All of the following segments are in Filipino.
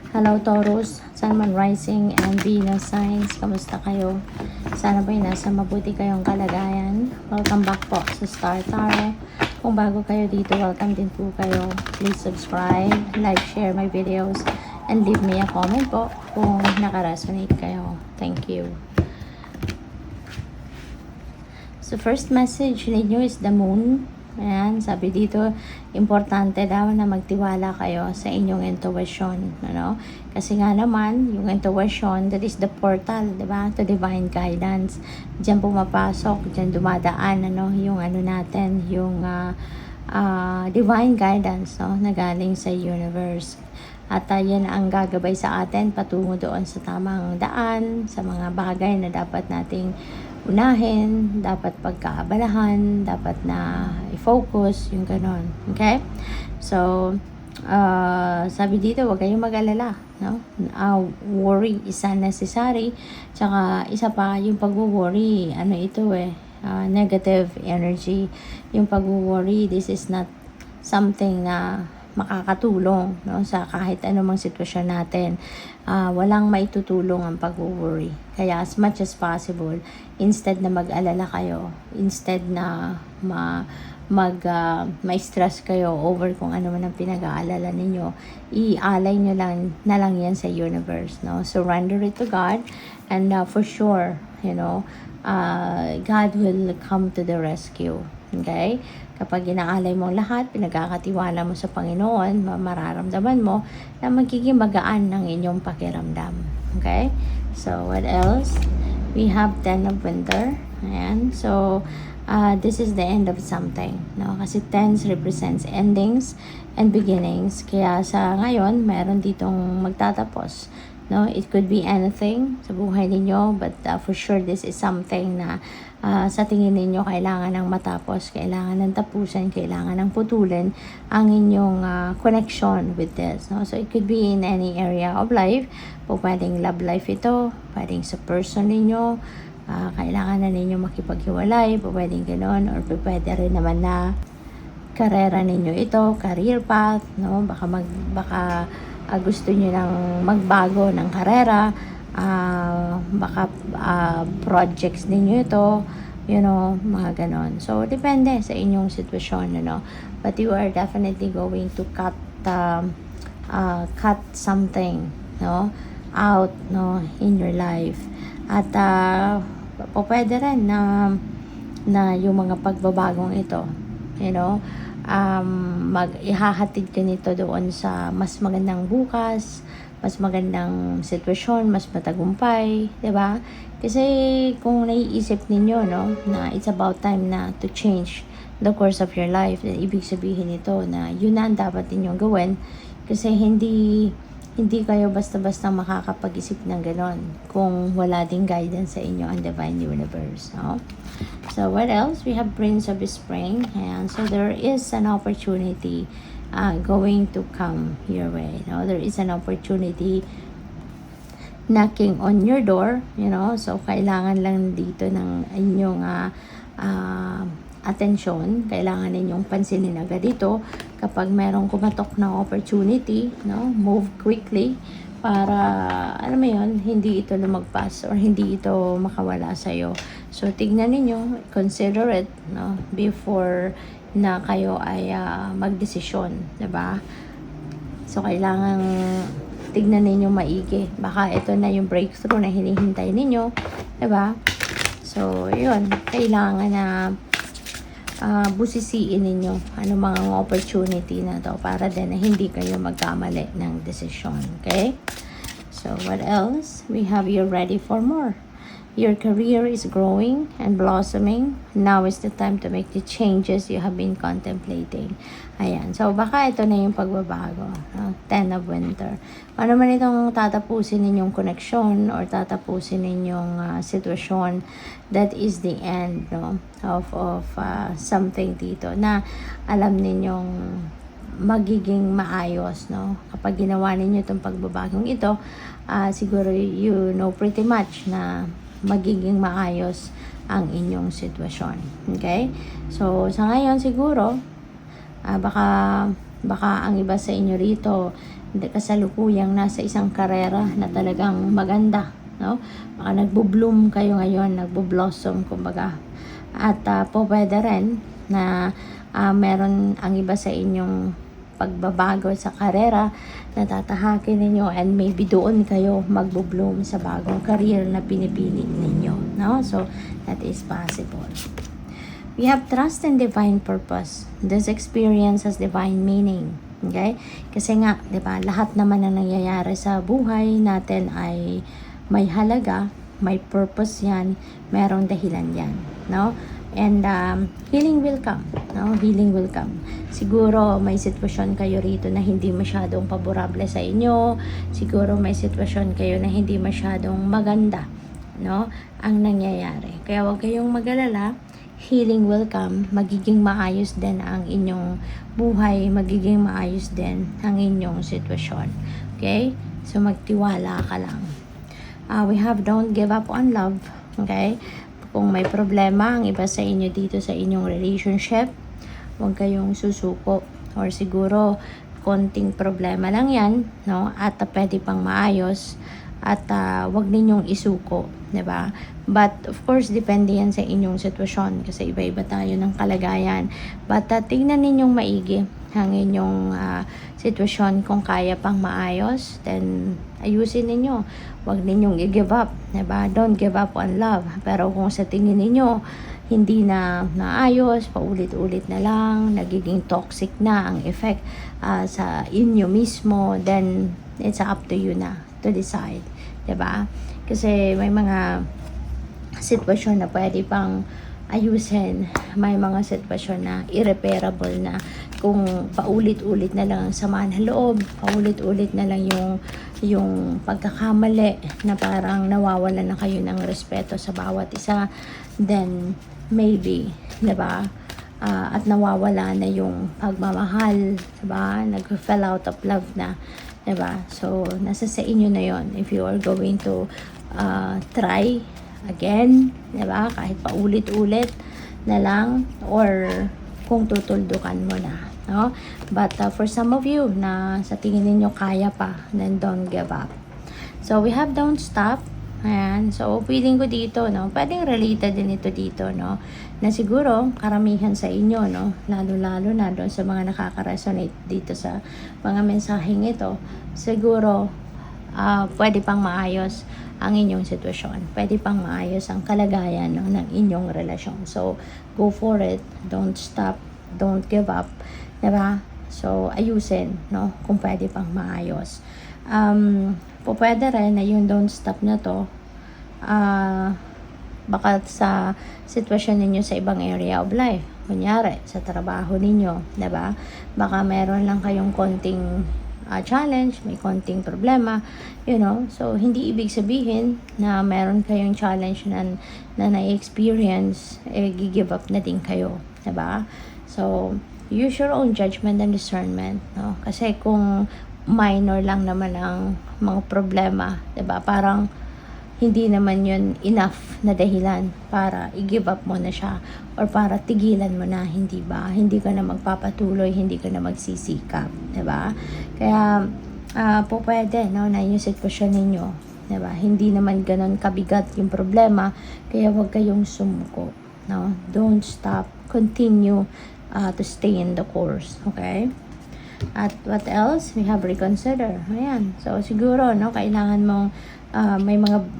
Hello Taurus, Sun, Moon, Rising, and Venus signs. Kamusta kayo? Sana ba'y nasa mabuti kayong kalagayan. Welcome back po sa Star Tarot. Kung bago kayo dito, welcome din po kayo. Please subscribe, like, share my videos, and leave me a comment po kung nakaresonate kayo. Thank you. So first message ninyo is the Moon. Ayan, sabi dito, importante daw na magtiwala kayo sa inyong intuition, ano? Kasi nga naman, yung intuition, that is the portal, di ba? To divine guidance. Diyan pumapasok, diyan dumadaan, ano, yung ano natin, yung divine guidance, no? Na galing sa universe. At yan ang gagabay sa atin patungo doon sa tamang daan, sa mga bagay na dapat nating unahin, dapat pagkaabalahan, dapat na i-focus, yung ganon. Okay? So, sabi dito, huwag kayong mag-alala. No? Worry is unnecessary. Tsaka, isa pa, yung pag-worry, ano ito negative energy. Yung pag-worry, this is not something na makakatulong, no, sa kahit anumang sitwasyon natin. Walang maitutulong ang pag-worry. Kaya as much as possible, instead na mag-alala kayo, instead na ma-stress kayo over kung ano man ang pinag-aalala ninyo, ialay nyo lang na lang yan sa universe, no? Surrender it to God, and for sure, God will come to the rescue. Okay? Kapag inaalay mo lahat, pinagkakatiwala mo sa Panginoon, mararamdaman mo na magiging magaan ng inyong pakiramdam. Okay? So, what else? We have 10 of Winter. Ayan. So, this is the end of something. No? Kasi 10 represents endings and beginnings. Kaya sa ngayon, meron ditong magtatapos. No? It could be anything sa buhay ninyo, but for sure, this is something na sa tingin ninyo kailangan ng matapos, kailangan ng tapusan, kailangan ng putulin ang inyong connection with this, no? So it could be in any area of life. Pwedeng love life ito, pwedeng sa person ninyo, kailangan na ninyo makipaghiwalay, pwedeng ganoon, or pwede rin naman na karera ninyo ito, career path, no? Baka gusto niyo nang magbago ng karera, baka projects ninyo ito, mga ganon. So, depende sa inyong sitwasyon, but you are definitely going to cut something, out, in your life. At pwede rin na yung mga pagbabagong ito, ihahatid ka nito doon sa mas magandang bukas, mas magandang sitwasyon, mas matagumpay, 'di ba? Kasi kung naiisip ninyo, na it's about time na to change the course of your life, then ibig sabihin nito na yun na ang dapat ninyong gawin, kasi hindi kayo basta-basta makakapag-isip ng ganon kung wala ding guidance sa inyo ang divine universe, no? So what else? We have Prince of Spring, and so there is an opportunity going to come your way. There is an opportunity knocking on your door, so kailangan lang dito ng inyong atensyon, kailangan ninyong pansinin agad dito kapag merong kumatok na opportunity, move quickly para, hindi ito lumagpas or hindi ito makawala sa'yo. So, tignan ninyo, consider it, before na kayo ay magdesisyon, 'di ba? So kailangan tignan ninyo maigi. Baka ito na yung breakthrough na hinihintay ninyo, 'di ba? So, 'yun, kailangan na busisiin ninyo ano mga opportunity na to para din na hindi kayo magkamali ng desisyon, okay? So, what else? We have you ready for more. Your career is growing and blossoming. Now is the time to make the changes you have been contemplating. Ayan. So, baka ito na yung pagbabago. 10 of Winter. Ano man itong tatapusin ninyong connection or tatapusin ninyong sitwasyon, that is the end, of something dito na alam ninyong magiging maayos, kapag ginawa ninyo itong pagbabagong ito, siguro you know pretty much na magiging maayos ang inyong sitwasyon. Okay? So, sa ngayon siguro, baka ang iba sa inyo rito kasalukuyang nasa isang karera na talagang maganda, no? Baka nagbo-bloom kayo ngayon, nagbo-blossom kumbaga. At po pwede rin na meron ang iba sa inyong pagbabago sa karera na tatahakin ninyo, and maybe doon kayo magbo-bloom sa bagong career na pinipili ninyo, no? So that is possible. We have trust in divine purpose. This experience has divine meaning. Okay? Kasi nga, 'di ba, lahat naman na nangyayari sa buhay natin ay may halaga, may purpose 'yan, merong dahilan 'yan, no? And healing will come, no? Healing will come. Siguro may sitwasyon kayo rito na hindi masyadong paborable sa inyo. Siguro may sitwasyon kayo na hindi masyadong maganda, no? Ang nangyayari. Kaya huwag kayong mag-alala. Healing will come. Magiging maayos din ang inyong buhay. Magiging maayos din ang inyong sitwasyon. Okay? So magtiwala ka lang. We have don't give up on love. Okay? Kung may problema ang iba sa inyo dito sa inyong relationship, huwag kayong susuko. Or siguro, konting problema lang yan, no? At pwede pang maayos. At huwag ninyong isuko, 'di ba? But of course, depende yan sa inyong sitwasyon kasi iba-iba tayo ng kalagayan. But tingnan ninyong maigi ang inyong sitwasyon. Kung kaya pang maayos, then ayusin ninyo. Huwag ninyong i-give up, 'di ba? Don't give up on love. Pero kung sa tingin ninyo hindi na naayos, paulit-ulit na lang, nagiging toxic na ang effect sa inyo mismo, then it's up to you na to decide, 'di ba? Kasi may mga sitwasyon na pwede pang ayusin, may mga sitwasyon na irreparable na kung paulit-ulit na lang ang sama ng loob, paulit-ulit na lang yung pagkakamali na parang nawawalan na kayo ng respeto sa bawat isa, then maybe, 'di ba? At nawawala na yung pagmamahal, 'di ba? Nag-fell out of love na, 'di ba? So nasa sa inyo na 'yon if you are going to try again, 'di ba? Kahit paulit-ulit na lang, or kung tutuldukan mo na, no? But for some of you na sa tingin niyo kaya pa, then don't give up. So we have don't stop. Ayan. So, feeling ko dito, no, pwedeng related din ito dito, no, na siguro, karamihan sa inyo, no, lalo-lalo na doon sa mga nakaka-resonate dito sa mga mensaheng ito, siguro, pwede pang maayos ang inyong sitwasyon. Pwede pang maayos ang kalagayan, no, ng inyong relasyon. So, go for it. Don't stop. Don't give up. Diba? So, ayusin, no, kung pwede pang maayos. Pwede rin na yung don't stop na to, baka sa sitwasyon ninyo sa ibang area of life. Kunyari, sa trabaho ninyo, diba? Baka meron lang kayong konting challenge, may konting problema, you know. So, hindi ibig sabihin na meron kayong challenge na na-experience, give up na din kayo, diba? So, use your own judgment and discernment, no? Kasi kung minor lang naman ang mga problema, 'di ba? Parang hindi naman 'yun enough na dahilan para i-give up mo na siya or para tigilan mo na, hindi ba? Hindi ka na magpapatuloy, hindi ka na magsisikap, 'di ba? Kaya po pwede, no, na yung sitwasyon ninyo, 'di ba? Hindi naman ganoon kabigat yung problema, kaya huwag kayong sumuko, no? Don't stop, continue to stay in the course, okay? At what else? We have reconsider. Ayan. So, siguro, no, kailangan mong,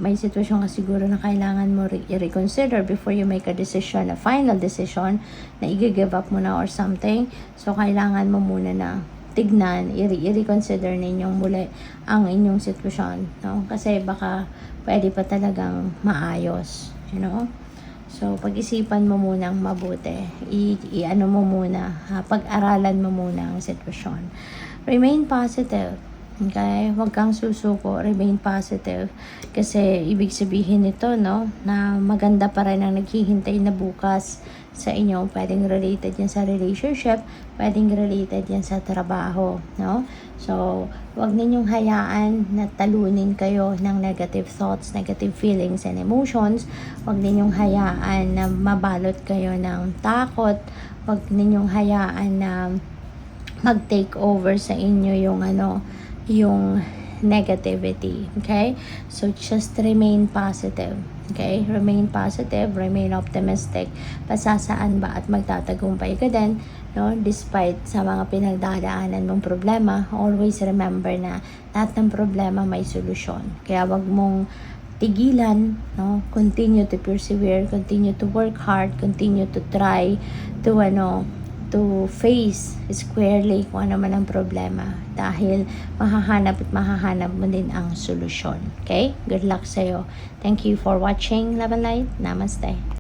may sitwasyon ka siguro na kailangan mo i-reconsider before you make a decision, a final decision, na i-give up mo na or something. So, kailangan mo muna na tignan, i-reconsider ninyong muli ang inyong sitwasyon, no? Kasi baka pwede pa talagang maayos, you know? So, pag-isipan mo munang mabuti. I-ano mo muna, pag-aralan mo muna ang sitwasyon. Remain positive. Okay? Huwag kang susuko. Remain positive. Kasi, ibig sabihin nito, no, na maganda pa rin ang naghihintay na bukas sa inyo. Pwedeng related yan sa relationship. Pwedeng related yan sa trabaho, no? So, huwag ninyong hayaan na talunin kayo ng negative thoughts, negative feelings and emotions. Huwag ninyong hayaan na mabalot kayo ng takot. Huwag ninyong hayaan na mag-take over sa inyo yung negativity. Okay? So, just remain positive. Okay? Remain positive, remain optimistic. Pasasaan ba at magtatagumpay ka din, no? Despite sa mga pinagdadaanan mong problema, always remember na lahat ng problema may solusyon. Kaya wag mong tigilan, no? Continue to persevere, continue to work hard, continue to try to face squarely kung ano man ang problema, dahil mahahanap mo din ang solusyon. Okay? Good luck sa'yo. Thank you for watching Love and Light. Namaste.